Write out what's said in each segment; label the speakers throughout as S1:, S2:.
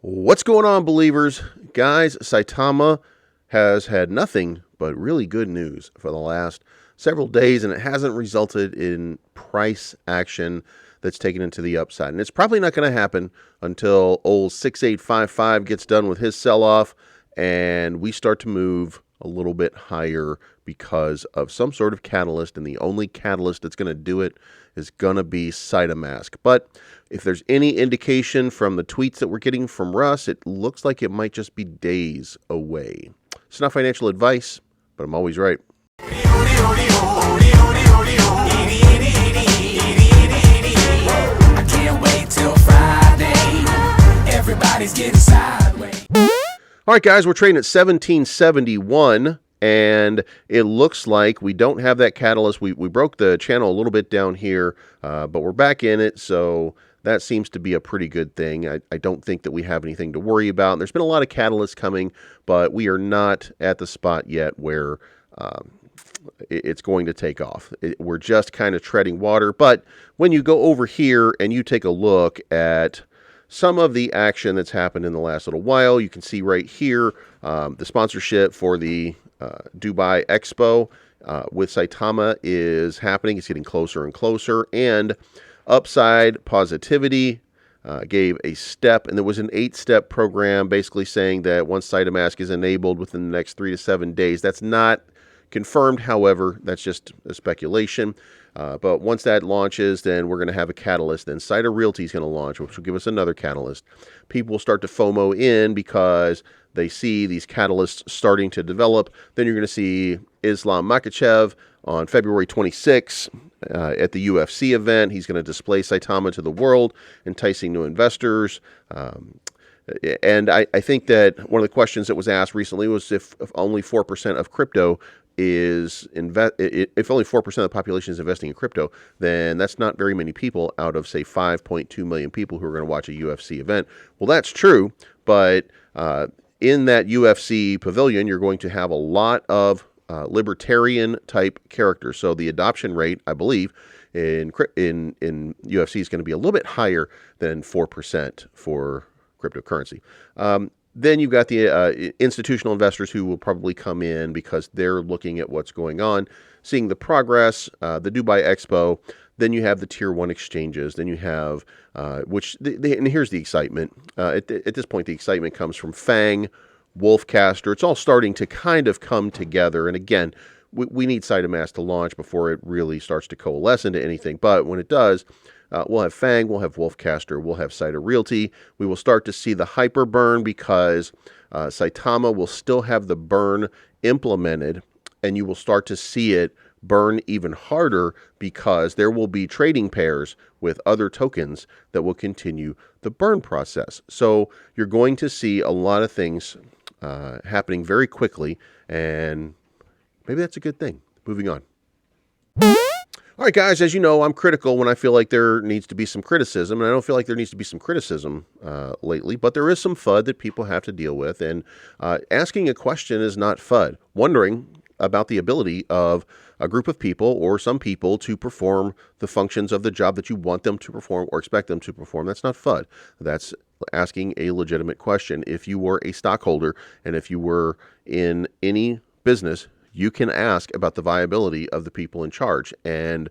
S1: What's going on, believers? Guys, Saitama has had nothing but really good news for the last several days, and it hasn't resulted in price action that's taken into the upside. And it's probably not going to happen until old 6855 gets done with his sell-off and we start to move a little bit higher because of some sort of catalyst, and the only catalyst that's going to do it is going to be Saitama. But if there's any indication from the tweets that we're getting from Russ, it looks like it might just be days away. It's not financial advice, but I'm always right.
S2: I can't wait till Friday. Everybody's getting sideways.
S1: All right, guys, we're trading at 1771, and it looks like we don't have that catalyst. We broke the channel a little bit down here, but we're back in it, so that seems to be a pretty good thing. I don't think that we have anything to worry about. And there's been a lot of catalysts coming, but we are not at the spot yet where it's going to take off. We're just kind of treading water. But when you go over here and you take a look at some of the action that's happened in the last little while, you can see right here the sponsorship for the Dubai Expo with Saitama is happening. It's getting closer and closer, and Upside Positivity gave a step, and there was an 8-step program basically saying that once Saitama is enabled within the next 3 to 7 days. That's not confirmed, however, that's just a speculation. But once that launches, then we're going to have a catalyst. Then Saita Realty is going to launch, which will give us another catalyst. People will start to FOMO in because they see these catalysts starting to develop. Then you're going to see Islam Makhachev on February 26th at the UFC event. He's going to display Saitama to the world, enticing new investors. And I think that one of the questions that was asked recently was if only 4% of crypto if only 4% of the population is investing in crypto, then that's not very many people out of, say, 5.2 million people who are going to watch a UFC event. Well, that's true, but in that UFC pavilion, you're going to have a lot of libertarian-type characters. So the adoption rate, I believe, in UFC is going to be a little bit higher than 4% for cryptocurrency. Then you've got the institutional investors who will probably come in because they're looking at what's going on, seeing the progress, the Dubai Expo. Then you have the Tier 1 exchanges. Then you have, and here's the excitement. At this point, the excitement comes from Fang, Wolfcaster. It's all starting to kind of come together. And again, we need Saitama to launch before it really starts to coalesce into anything. But when it does, we'll have Fang, we'll have Wolfcaster, we'll have Saita Realty. We will start to see the hyper burn because Saitama will still have the burn implemented, and you will start to see it burn even harder because there will be trading pairs with other tokens that will continue the burn process. So you're going to see a lot of things happening very quickly, and maybe that's a good thing. Moving on. All right, guys, as you know, I'm critical when I feel like there needs to be some criticism, and I don't feel like there needs to be some criticism lately, but there is some FUD that people have to deal with, and asking a question is not FUD. Wondering about the ability of a group of people or some people to perform the functions of the job that you want them to perform or expect them to perform, that's not FUD. That's asking a legitimate question. If you were a stockholder and if you were in any business, you can ask about the viability of the people in charge, and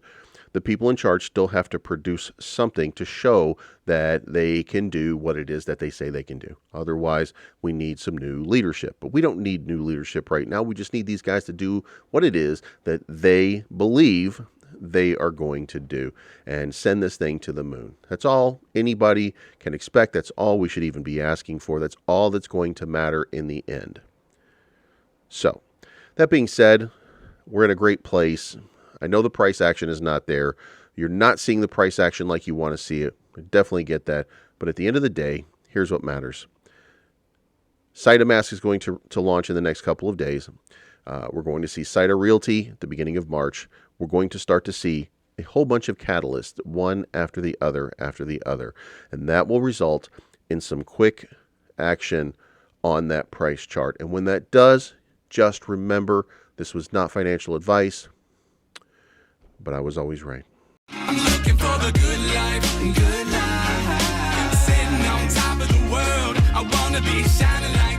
S1: the people in charge still have to produce something to show that they can do what it is that they say they can do. Otherwise, we need some new leadership. But we don't need new leadership right now. We just need these guys to do what it is that they believe they are going to do and send this thing to the moon. That's all anybody can expect. That's all we should even be asking for. That's all that's going to matter in the end. So, that being said, we're in a great place. I know the price action is not there. You're not seeing the price action like you want to see it. I definitely get that. But at the end of the day, here's what matters. Saitama is going to launch in the next couple of days. We're going to see Saita Realty at the beginning of March. We're going to start to see a whole bunch of catalysts, one after the other after the other. And that will result in some quick action on that price chart. And when that does, just remember, this was not financial advice, but I was always right.
S2: I'm looking for the good life, good life. Sitting on top of the world. I wanna be shining like